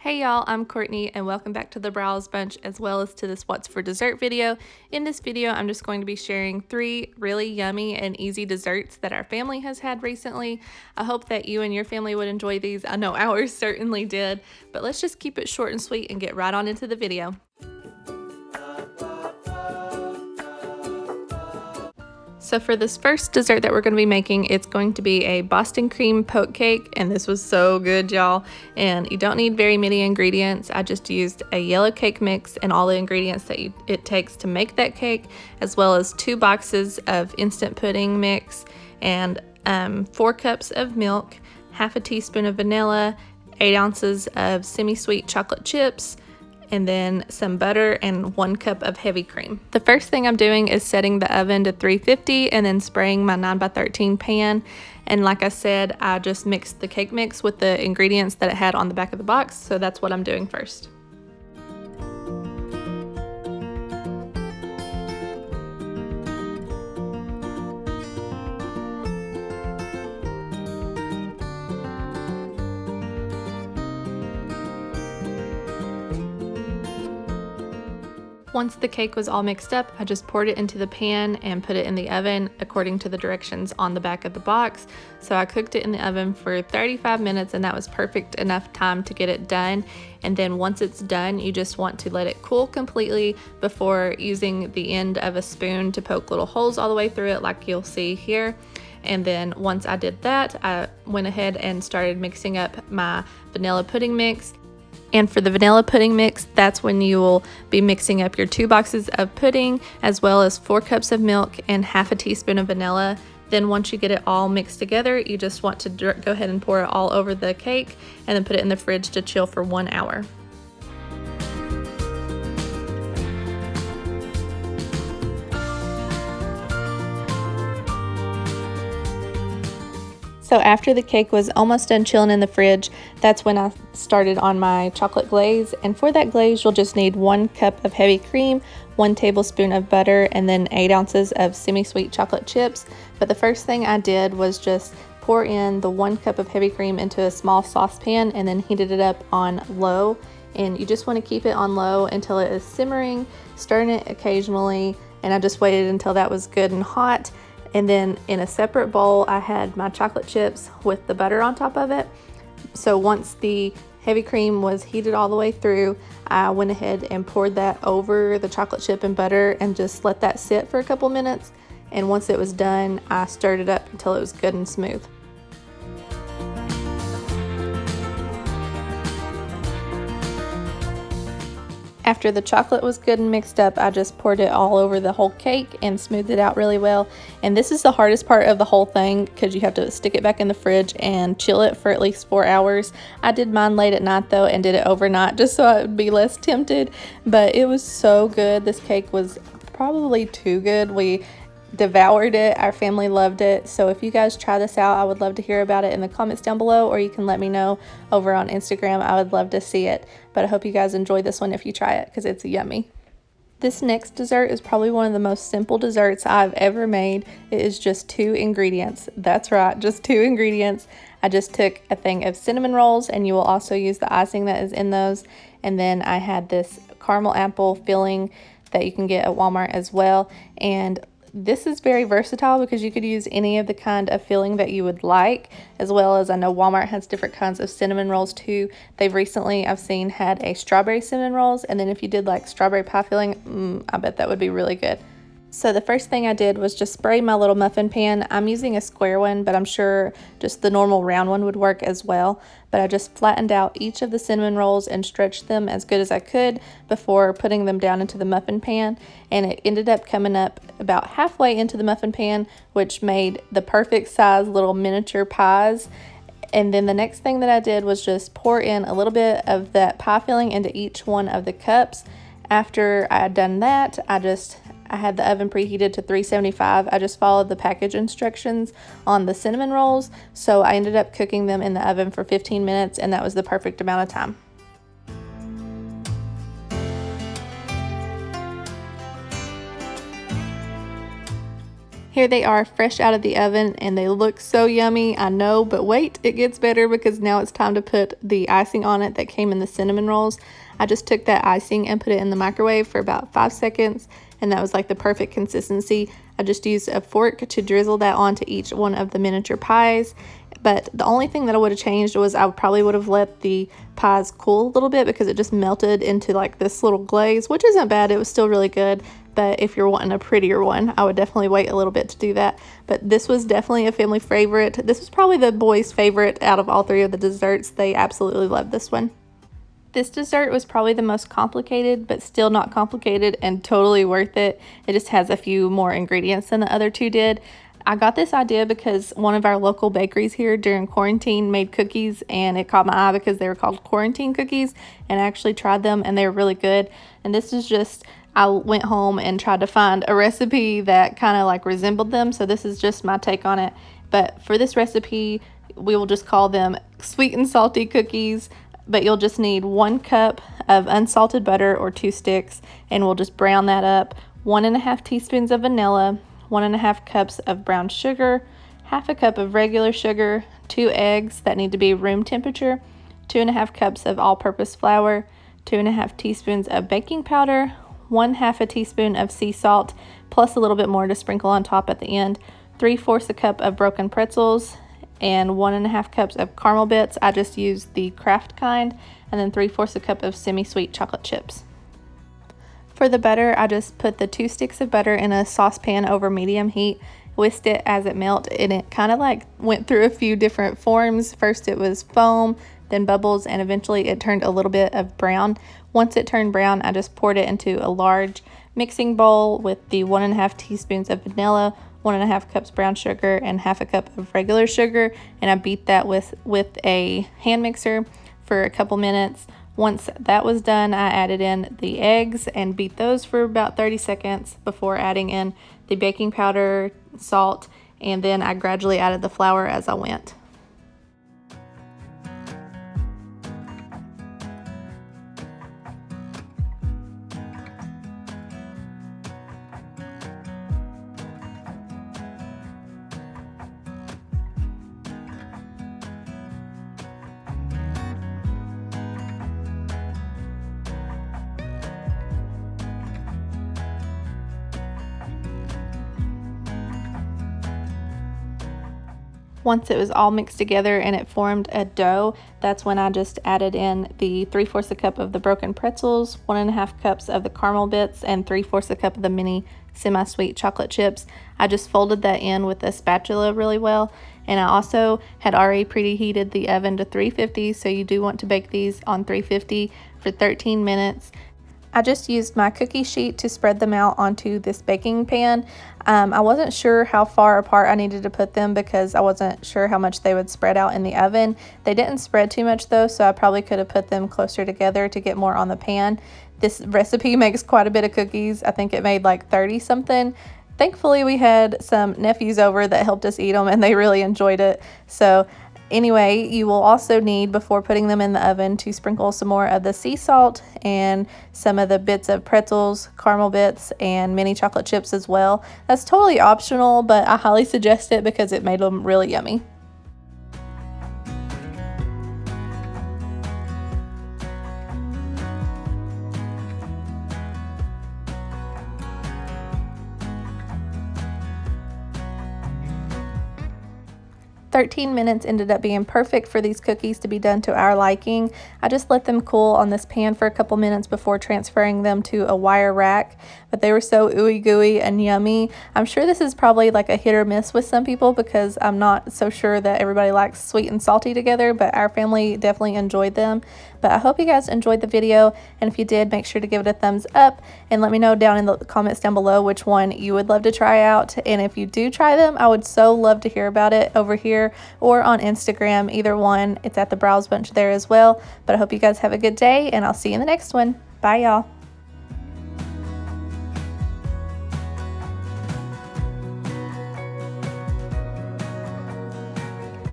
Hey y'all, I'm Courtney and welcome back to the Briles Bunch as well as to this What's for Dessert video. In this video, I'm just going to be sharing 3 really yummy and easy desserts that our family has had recently. I hope that you and your family would enjoy these. I know ours certainly did, but let's just keep it short and sweet and get right on into the video. So for this first dessert that we're going to be making, it's going to be a Boston cream poke cake, and this was so good, y'all. And you don't need very many ingredients. I just used a yellow cake mix and all the ingredients that it takes to make that cake, as well as 2 boxes of instant pudding mix and 4 cups of milk, half a teaspoon of vanilla, 8 ounces of semi-sweet chocolate chips, and then some butter and 1 cup of heavy cream. The first thing I'm doing is setting the oven to 350 and then spraying my 9x13 pan. And like I said, I just mixed the cake mix with the ingredients that it had on the back of the box, so that's what I'm doing first. Once the cake was all mixed up, I just poured it into the pan and put it in the oven according to the directions on the back of the box. So I cooked it in the oven for 35 minutes and that was perfect enough time to get it done. And then once it's done, you just want to let it cool completely before using the end of a spoon to poke little holes all the way through it like you'll see here. And then once I did that, I went ahead and started mixing up my vanilla pudding mix. And for the vanilla pudding mix, that's when you will be mixing up your 2 boxes of pudding as well as 4 cups of milk and half a teaspoon of vanilla. Then once you get it all mixed together, you just want to go ahead and pour it all over the cake and then put it in the fridge to chill for 1 hour. So after the cake was almost done chilling in the fridge, that's when I started on my chocolate glaze. And for that glaze, you'll just need 1 cup of heavy cream, 1 tablespoon of butter, and then 8 ounces of semi-sweet chocolate chips. But the first thing I did was just pour in the 1 cup of heavy cream into a small saucepan and then heated it up on low. And you just want to keep it on low until it is simmering, stirring it occasionally. And I just waited until that was good and hot. And then in a separate bowl, I had my chocolate chips with the butter on top of it. So once the heavy cream was heated all the way through, I went ahead and poured that over the chocolate chip and butter and just let that sit for a couple minutes. And once it was done, I stirred it up until it was good and smooth. After the chocolate was good and mixed up, I just poured it all over the whole cake and smoothed it out really well. And this is the hardest part of the whole thing because you have to stick it back in the fridge and chill it for at least 4 hours. I did mine late at night though and did it overnight just so I would be less tempted. But it was so good. This cake was probably too good. We devoured it. Our family loved it. So if you guys try this out, I would love to hear about it in the comments down below, or you can let me know over on Instagram. I would love to see it. But I hope you guys enjoy this one if you try it because it's yummy. This next dessert is probably one of the most simple desserts I've ever made. It is just 2 ingredients. That's right, just 2 ingredients. I just took a thing of cinnamon rolls, and you will also use the icing that is in those. And then I had this caramel apple filling that you can get at Walmart as well. And this is very versatile because you could use any of the kind of filling that you would like, as well as I know Walmart has different kinds of cinnamon rolls too. They've recently, I've seen, had a strawberry cinnamon rolls, and then if you did like strawberry pie filling, I bet that would be really good. So the first thing I did was just spray my little muffin pan. I'm using a square one, but I'm sure just the normal round one would work as well. But I just flattened out each of the cinnamon rolls and stretched them as good as I could before putting them down into the muffin pan. And it ended up coming up about halfway into the muffin pan, which made the perfect size little miniature pies. And then the next thing that I did was just pour in a little bit of that pie filling into each one of the cups. After I had done that, I had the oven preheated to 375. I just followed the package instructions on the cinnamon rolls, so I ended up cooking them in the oven for 15 minutes, and that was the perfect amount of time. Here they are fresh out of the oven and they look so yummy, I know, but wait, it gets better because now it's time to put the icing on it that came in the cinnamon rolls. I just took that icing and put it in the microwave for about 5 seconds, and that was like the perfect consistency. I just used a fork to drizzle that onto each one of the miniature pies. But the only thing that I would have changed was I probably would have let the pies cool a little bit because it just melted into like this little glaze, which isn't bad. It was still really good. But if you're wanting a prettier one, I would definitely wait a little bit to do that. But this was definitely a family favorite. This was probably the boys' favorite out of all 3 of the desserts. They absolutely loved this one. This dessert was probably the most complicated, but still not complicated and totally worth it. It just has a few more ingredients than the other 2 did. I got this idea because one of our local bakeries here during quarantine made cookies, and it caught my eye because they were called quarantine cookies, and I actually tried them and they were really good. And this is just, I went home and tried to find a recipe that kind of like resembled them, so this is just my take on it. But for this recipe, we will just call them sweet and salty cookies. But you'll just need 1 cup of unsalted butter or 2 sticks, and we'll just brown that up. 1½ teaspoons of vanilla, 1½ cups of brown sugar, 1/2 cup of regular sugar, 2 eggs that need to be room temperature, 2½ cups of all-purpose flour, 2½ teaspoons of baking powder, 1/2 teaspoon of sea salt, plus a little bit more to sprinkle on top at the end, 3/4 cup of broken pretzels, and 1½ cups of caramel bits. I just used the Kraft kind, and then 3/4 cup of semi-sweet chocolate chips. For the butter, I just put the 2 sticks of butter in a saucepan over medium heat, whisked it as it melted, and it kind of like went through a few different forms. First it was foam, then bubbles, and eventually it turned a little bit of brown. Once it turned brown, I just poured it into a large mixing bowl with the 1½ teaspoons of vanilla, 1½ cups brown sugar, and 1/2 cup of regular sugar, and I beat that with a hand mixer for a couple minutes. Once that was done, I added in the eggs and beat those for about 30 seconds before adding in the baking powder, salt, and then I gradually added the flour as I went. Once it was all mixed together and it formed a dough, that's when I just added in the 3/4 cup of the broken pretzels, 1½ cups of the caramel bits, and 3/4 cup of the mini semi-sweet chocolate chips. I just folded that in with a spatula really well, and I also had already preheated the oven to 350, so you do want to bake these on 350 for 13 minutes. I just used my cookie sheet to spread them out onto this baking pan. I wasn't sure how far apart I needed to put them because I wasn't sure how much they would spread out in the oven. They didn't spread too much though, so I probably could have put them closer together to get more on the pan. This recipe makes quite a bit of cookies. I think it made like 30 something. Thankfully, we had some nephews over that helped us eat them and they really enjoyed it. So anyway, you will also need, before putting them in the oven, to sprinkle some more of the sea salt and some of the bits of pretzels, caramel bits, and mini chocolate chips as well. That's totally optional, but I highly suggest it because it made them really yummy. 13 minutes ended up being perfect for these cookies to be done to our liking. I just let them cool on this pan for a couple minutes before transferring them to a wire rack, but they were so ooey gooey and yummy. I'm sure this is probably like a hit or miss with some people because I'm not so sure that everybody likes sweet and salty together, but our family definitely enjoyed them. But I hope you guys enjoyed the video, and if you did, make sure to give it a thumbs up and let me know down in the comments down below which one you would love to try out. And if you do try them, I would so love to hear about it over here or on Instagram, either one. It's at the Briles Bunch there as well. But I hope you guys have a good day, and I'll see you in the next one. Bye, y'all.